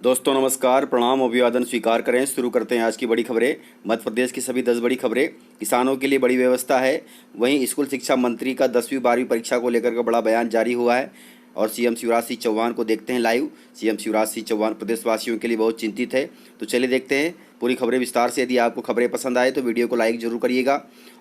दोस्तों नमस्कार, प्रणाम, अभिवादन स्वीकार करें। शुरू करते हैं आज की बड़ी खबरें। मध्य प्रदेश की सभी 10 बड़ी खबरें। किसानों के लिए बड़ी व्यवस्था है। वहीं स्कूल शिक्षा मंत्री का 10वीं 12वीं परीक्षा को लेकर का बड़ा बयान जारी हुआ है और सीएम शिवराज सिंह चौहान को देखते हैं लाइव। सीएम शिवराज सिंह चौहान प्रदेशवासियों के लिए बहुत चिंतित है। तो चलिए देखते हैं पूरी खबरें विस्तार से। यदि आपको खबरें पसंद आए तो वीडियो को लाइक जरूर करिएगा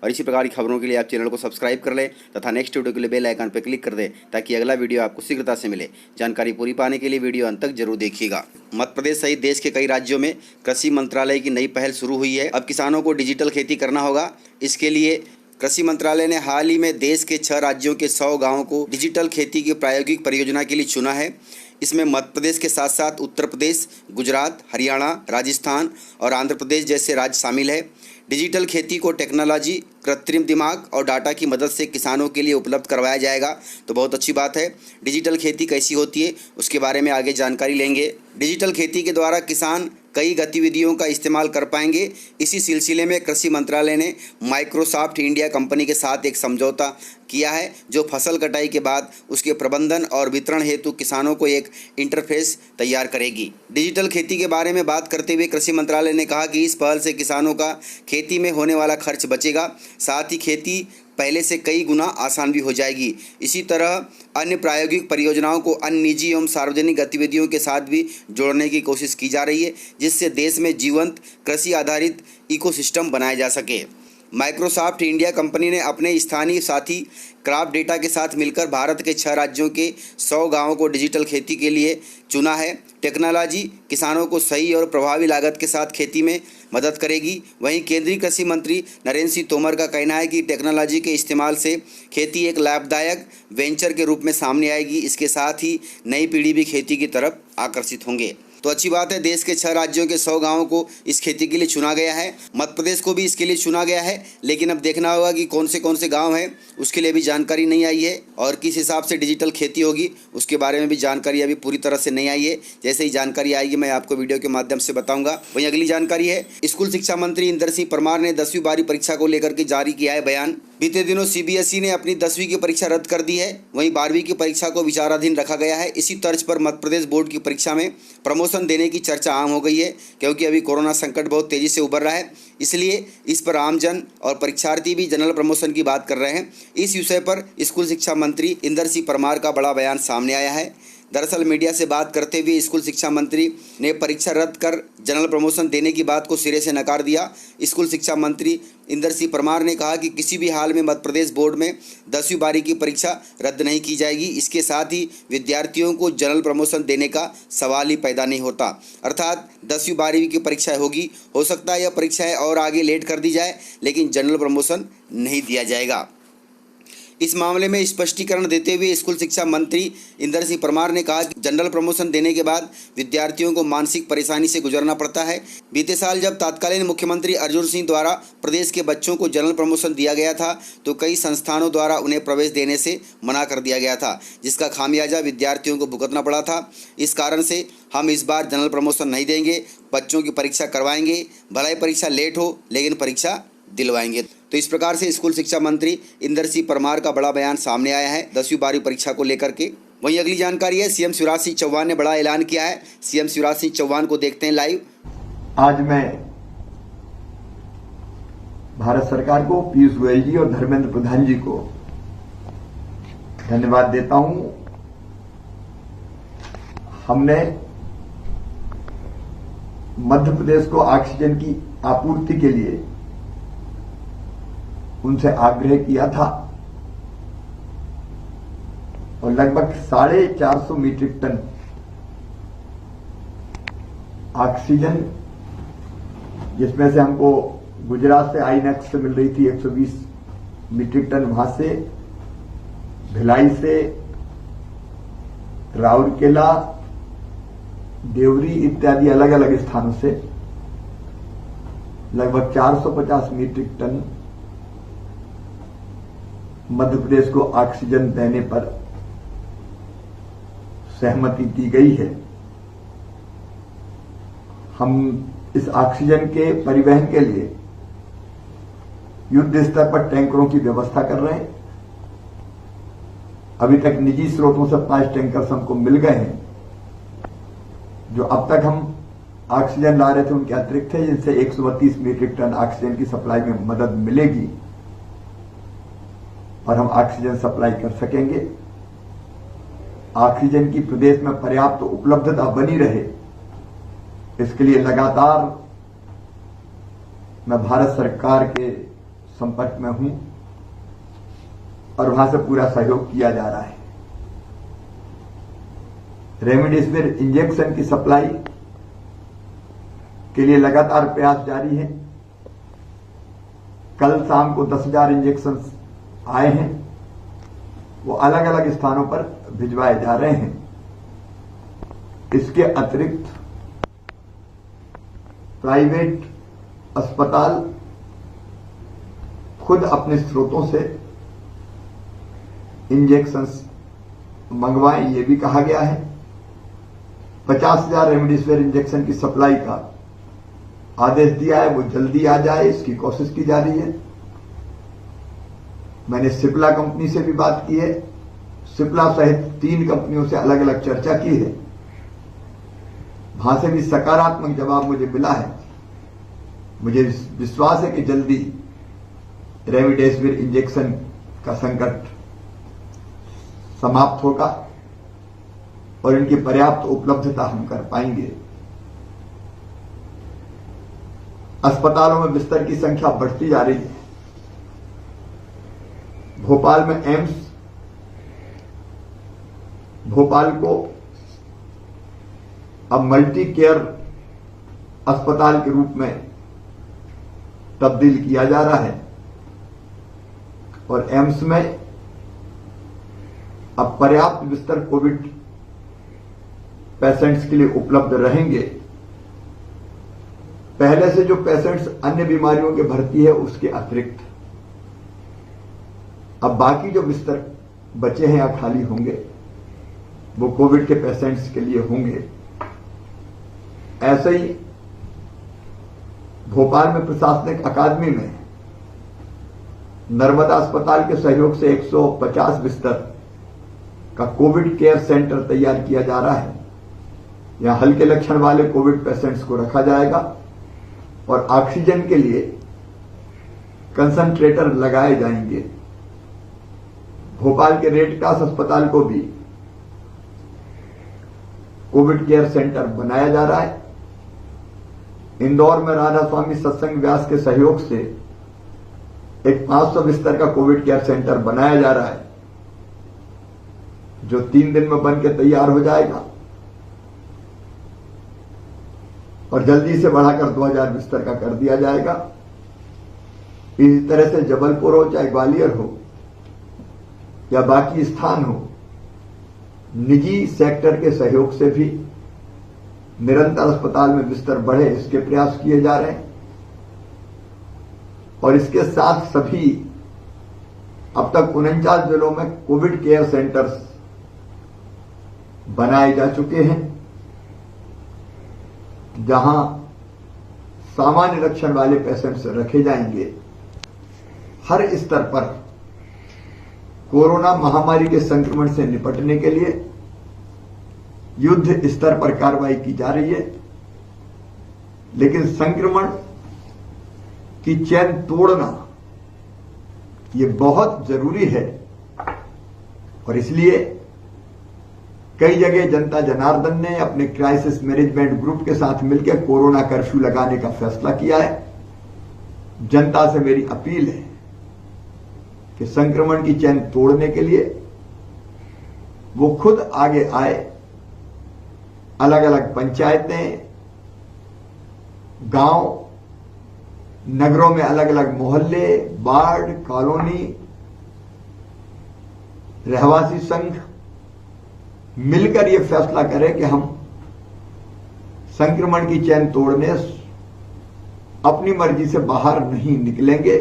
और इसी प्रकार की खबरों के लिए आप चैनल को सब्सक्राइब कर लें तथा नेक्स्ट वीडियो के लिए बेल आइकन पर क्लिक कर दें ताकि अगला वीडियो आपको शीघ्रता से मिले। जानकारी पूरी पाने के लिए वीडियो अंत तक जरूर देखिएगा। मध्य प्रदेश सहित देश के कई राज्यों में कृषि मंत्रालय की नई पहल शुरू हुई है। अब किसानों को डिजिटल खेती करना होगा। इसके लिए कृषि मंत्रालय ने हाल ही में देश के 6 राज्यों के 100 गांवों को डिजिटल खेती की प्रायोगिक परियोजना के लिए चुना है। इसमें मध्य प्रदेश के साथ साथ उत्तर प्रदेश, गुजरात, हरियाणा, राजस्थान और आंध्र प्रदेश जैसे राज्य शामिल है। डिजिटल खेती को टेक्नोलॉजी, कृत्रिम दिमाग और डाटा की मदद से किसानों के लिए उपलब्ध करवाया जाएगा। तो बहुत अच्छी बात है। डिजिटल खेती कैसी होती है उसके बारे में आगे जानकारी लेंगे। डिजिटल खेती के द्वारा किसान कई गतिविधियों का इस्तेमाल कर पाएंगे। इसी सिलसिले में कृषि मंत्रालय ने माइक्रोसॉफ्ट इंडिया कंपनी के साथ एक समझौता किया है जो फसल कटाई के बाद उसके प्रबंधन और वितरण हेतु किसानों को एक इंटरफेस तैयार करेगी। डिजिटल खेती के बारे में बात करते हुए कृषि मंत्रालय ने कहा कि इस पहल से किसानों का खेती में होने वाला खर्च बचेगा, साथ ही खेती पहले से कई गुना आसान भी हो जाएगी। इसी तरह अन्य प्रायोगिक परियोजनाओं को अन्य निजी एवं सार्वजनिक गतिविधियों के साथ भी जोड़ने की कोशिश की जा रही है, जिससे देश में जीवंत कृषि आधारित इकोसिस्टम बनाया जा सके। माइक्रोसॉफ्ट इंडिया कंपनी ने अपने स्थानीय साथी क्राफ्ट डेटा के साथ मिलकर भारत के 6 राज्यों के 100 गांवों को डिजिटल खेती के लिए चुना है। टेक्नोलॉजी किसानों को सही और प्रभावी लागत के साथ खेती में मदद करेगी। वहीं केंद्रीय कृषि मंत्री नरेंद्र सिंह तोमर का कहना है कि टेक्नोलॉजी के इस्तेमाल से खेती एक लाभदायक वेंचर के रूप में सामने आएगी। इसके साथ ही नई पीढ़ी भी खेती की तरफ आकर्षित होंगे। तो अच्छी बात है, देश के 6 राज्यों के 100 गांवों को इस खेती के लिए चुना गया है। मध्य प्रदेश को भी इसके लिए चुना गया है, लेकिन अब देखना होगा कि कौन से गांव हैं, उसके लिए भी जानकारी नहीं आई है और किस हिसाब से डिजिटल खेती होगी उसके बारे में भी जानकारी अभी पूरी तरह से नहीं आई है। जैसे ही जानकारी आएगी मैं आपको वीडियो के माध्यम से बताऊंगा। वहीं अगली जानकारी है, स्कूल शिक्षा मंत्री इंदर सिंह परमार ने 10वीं 12वीं परीक्षा को लेकर के जारी किया है बयान। बीते दिनों सीबीएसई ने अपनी 10वीं की परीक्षा रद्द कर दी है। वहीं 12वीं की परीक्षा को विचाराधीन रखा गया है। इसी तर्ज पर मध्य प्रदेश बोर्ड की परीक्षा में प्रमोशन देने की चर्चा आम हो गई है, क्योंकि अभी कोरोना संकट बहुत तेजी से उभर रहा है। इसलिए इस पर आमजन और परीक्षार्थी भी जनरल प्रमोशन की बात कर रहे हैं। इस विषय पर स्कूल शिक्षा मंत्री इंदर सिंह परमार का बड़ा बयान सामने आया है। दरअसल मीडिया से बात करते हुए स्कूल शिक्षा मंत्री ने परीक्षा रद्द कर जनरल प्रमोशन देने की बात को सिरे से नकार दिया। स्कूल शिक्षा मंत्री इंदर सिंह परमार ने कहा कि किसी भी हाल में मध्य प्रदेश बोर्ड में 10वीं 12वीं की परीक्षा रद्द नहीं की जाएगी। इसके साथ ही विद्यार्थियों को जनरल प्रमोशन देने का सवाल ही पैदा नहीं होता। अर्थात 10वीं 12वीं की परीक्षा होगी, हो सकता है यह परीक्षाएं और आगे लेट कर दी जाए, लेकिन जनरल प्रमोशन नहीं दिया जाएगा। इस मामले में स्पष्टीकरण देते हुए स्कूल शिक्षा मंत्री इंदर सिंह परमार ने कहा कि जनरल प्रमोशन देने के बाद विद्यार्थियों को मानसिक परेशानी से गुजरना पड़ता है। बीते साल जब तत्कालीन मुख्यमंत्री अर्जुन सिंह द्वारा प्रदेश के बच्चों को जनरल प्रमोशन दिया गया था तो कई संस्थानों द्वारा उन्हें प्रवेश देने से मना कर दिया गया था, जिसका खामियाजा विद्यार्थियों को भुगतना पड़ा था। इस कारण से हम इस बार जनरल प्रमोशन नहीं देंगे, बच्चों की परीक्षा करवाएंगे। भलाई परीक्षा लेट हो लेकिन परीक्षा दिलवाएंगे। तो इस प्रकार से स्कूल शिक्षा मंत्री इंदर सिंह परमार का बड़ा बयान सामने आया है 10वीं 12वीं परीक्षा को लेकर के। वहीं अगली जानकारी है, सीएम शिवराज सिंह चौहान ने बड़ा ऐलान किया है। सीएम शिवराज सिंह चौहान को देखते हैं लाइव। आज मैं भारत सरकार को, पीयूष गोयल जी और धर्मेंद्र प्रधान जी को धन्यवाद देता हूं। हमने मध्य प्रदेश को ऑक्सीजन की आपूर्ति के लिए उनसे आग्रह किया था और लगभग 450 मीट्रिक टन ऑक्सीजन, जिसमें से हमको गुजरात से आईनेक्स से मिल रही थी 120 मीट्रिक टन, वहां से भिलाई से, राउरकेला, देवरी इत्यादि अलग अलग स्थानों से लगभग 450 मीट्रिक टन मध्य प्रदेश को ऑक्सीजन देने पर सहमति दी गई है। हम इस ऑक्सीजन के परिवहन के लिए युद्ध स्तर पर टैंकरों की व्यवस्था कर रहे हैं। अभी तक निजी स्रोतों से 5 टैंकर्स हमको मिल गए हैं, जो अब तक हम ऑक्सीजन ला रहे थे उनके अतिरिक्त थे, जिनसे 132 मीट्रिक टन ऑक्सीजन की सप्लाई में मदद मिलेगी और हम ऑक्सीजन सप्लाई कर सकेंगे। ऑक्सीजन की प्रदेश में पर्याप्त उपलब्धता बनी रहे, इसके लिए लगातार मैं भारत सरकार के संपर्क में हूं और वहां से पूरा सहयोग किया जा रहा है। रेमडेसिविर इंजेक्शन की सप्लाई के लिए लगातार प्रयास जारी है। कल शाम को 10,000 इंजेक्शन आए हैं, वो अलग अलग स्थानों पर भिजवाए जा रहे हैं। इसके अतिरिक्त प्राइवेट अस्पताल खुद अपने स्रोतों से इंजेक्शंस मंगवाएं, ये भी कहा गया है। 50,000 रेमडेसिविर इंजेक्शन की सप्लाई का आदेश दिया है, वो जल्दी आ जाए, इसकी कोशिश की जा रही है। मैंने सिप्ला कंपनी से भी बात की है, सिप्ला सहित 3 कंपनियों से अलग अलग चर्चा की है। वहां से भी सकारात्मक जवाब मुझे मिला है। मुझे विश्वास है कि जल्दी रेमडेसिविर इंजेक्शन का संकट समाप्त होगा और इनकी पर्याप्त उपलब्धता हम कर पाएंगे। अस्पतालों में बिस्तर की संख्या बढ़ती जा रही है। भोपाल में एम्स भोपाल को अब मल्टी केयर अस्पताल के रूप में तब्दील किया जा रहा है और एम्स में अब पर्याप्त बिस्तर कोविड पेशेंट्स के लिए उपलब्ध रहेंगे। पहले से जो पेशेंट्स अन्य बीमारियों के भर्ती है उसके अतिरिक्त अब बाकी जो बिस्तर बचे हैं या खाली होंगे वो कोविड के पेशेंट्स के लिए होंगे। ऐसे ही भोपाल में प्रशासनिक अकादमी में नर्मदा अस्पताल के सहयोग से 150 बिस्तर का कोविड केयर सेंटर तैयार किया जा रहा है। यहां हल्के लक्षण वाले कोविड पेशेंट्स को रखा जाएगा और ऑक्सीजन के लिए कंसंट्रेटर लगाए जाएंगे। भोपाल के रेड क्रॉस अस्पताल को भी कोविड केयर सेंटर बनाया जा रहा है। इंदौर में राधा स्वामी सत्संग व्यास के सहयोग से एक 500 बिस्तर का कोविड केयर सेंटर बनाया जा रहा है, जो 3 दिन में बनकर तैयार हो जाएगा और जल्दी से बढ़ाकर 2000 बिस्तर का कर दिया जाएगा। इसी तरह से जबलपुर हो चाहे ग्वालियर हो या बाकी स्थान हो, निजी सेक्टर के सहयोग से भी निरंतर अस्पताल में बिस्तर बढ़े, इसके प्रयास किए जा रहे हैं। और इसके साथ सभी अब तक 49 जिलों में कोविड केयर सेंटर्स बनाए जा चुके हैं, जहां सामान्य लक्षण वाले पेशेंट्स रखे जाएंगे। हर स्तर पर कोरोना महामारी के संक्रमण से निपटने के लिए युद्ध स्तर पर कार्रवाई की जा रही है, लेकिन संक्रमण की चेन तोड़ना ये बहुत जरूरी है। और इसलिए कई जगह जनता जनार्दन ने अपने क्राइसिस मैनेजमेंट ग्रुप के साथ मिलकर कोरोना कर्फ्यू लगाने का फैसला किया है। जनता से मेरी अपील है कि संक्रमण की चेन तोड़ने के लिए वो खुद आगे आए। अलग अलग पंचायतें, गांव, नगरों में अलग अलग मोहल्ले, वार्ड, कॉलोनी, रहवासी संघ मिलकर ये फैसला करें कि हम संक्रमण की चेन तोड़ने अपनी मर्जी से बाहर नहीं निकलेंगे।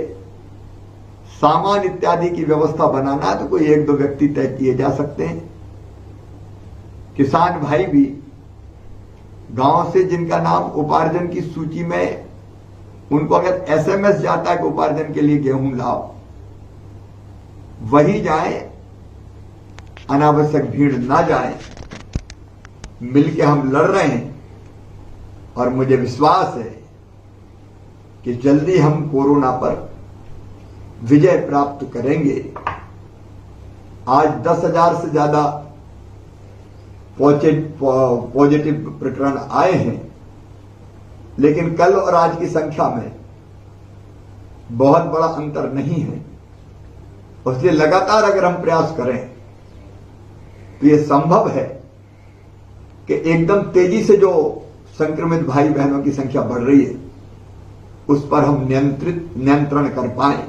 सामान इत्यादि की व्यवस्था बनाना है तो कोई 1-2 व्यक्ति तय किए जा सकते हैं। किसान भाई भी गांव से जिनका नाम उपार्जन की सूची में, उनको अगर एसएमएस जाता है कि उपार्जन के लिए गेहूं लाओ, वही जाएं, अनावश्यक भीड़ ना जाए। मिलके हम लड़ रहे हैं और मुझे विश्वास है कि जल्दी हम कोरोना पर विजय प्राप्त करेंगे। आज 10,000 से ज्यादा पॉजिटिव प्रकरण आए हैं, लेकिन कल और आज की संख्या में बहुत बड़ा अंतर नहीं है। इसलिए लगातार अगर हम प्रयास करें तो यह संभव है कि एकदम तेजी से जो संक्रमित भाई बहनों की संख्या बढ़ रही है उस पर हम नियंत्रण कर पाए।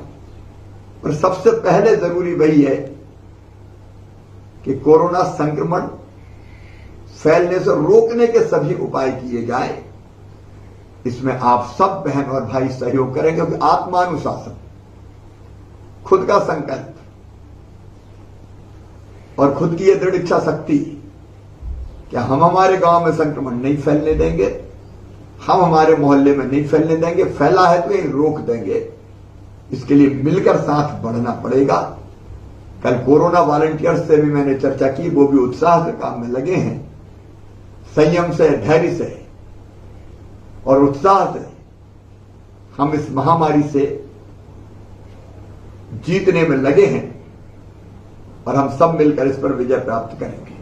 और सबसे पहले जरूरी वही है कि कोरोना संक्रमण फैलने से रोकने के सभी उपाय किए जाए। इसमें आप सब बहन और भाई सहयोग करें, क्योंकि आत्मानुशासन, खुद का संकल्प और खुद की यह दृढ़ इच्छा शक्ति कि हम हमारे गांव में संक्रमण नहीं फैलने देंगे, हम हमारे मोहल्ले में नहीं फैलने देंगे, फैला है तो रोक देंगे। इसके लिए मिलकर साथ बढ़ना पड़ेगा। कल कोरोना वॉलंटियर्स से भी मैंने चर्चा की, वो भी उत्साह से काम में लगे हैं, संयम से, धैर्य से और उत्साह से हम इस महामारी से जीतने में लगे हैं और हम सब मिलकर इस पर विजय प्राप्त करेंगे।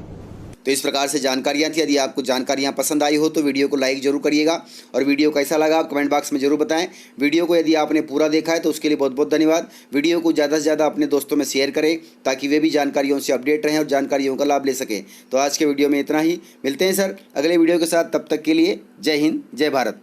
तो इस प्रकार से जानकारियां थी। यदि आपको जानकारियां पसंद आई हो तो वीडियो को लाइक जरूर करिएगा और वीडियो कैसा लगा आप कमेंट बॉक्स में जरूर बताएं। वीडियो को यदि आपने पूरा देखा है तो उसके लिए बहुत बहुत धन्यवाद। वीडियो को ज़्यादा से ज़्यादा अपने दोस्तों में शेयर करें ताकि वे भी जानकारियों से अपडेट रहें और जानकारियों का लाभ ले सकें। तो आज के वीडियो में इतना ही, मिलते हैं सर अगले वीडियो के साथ। तब तक के लिए जय हिंद, जय भारत।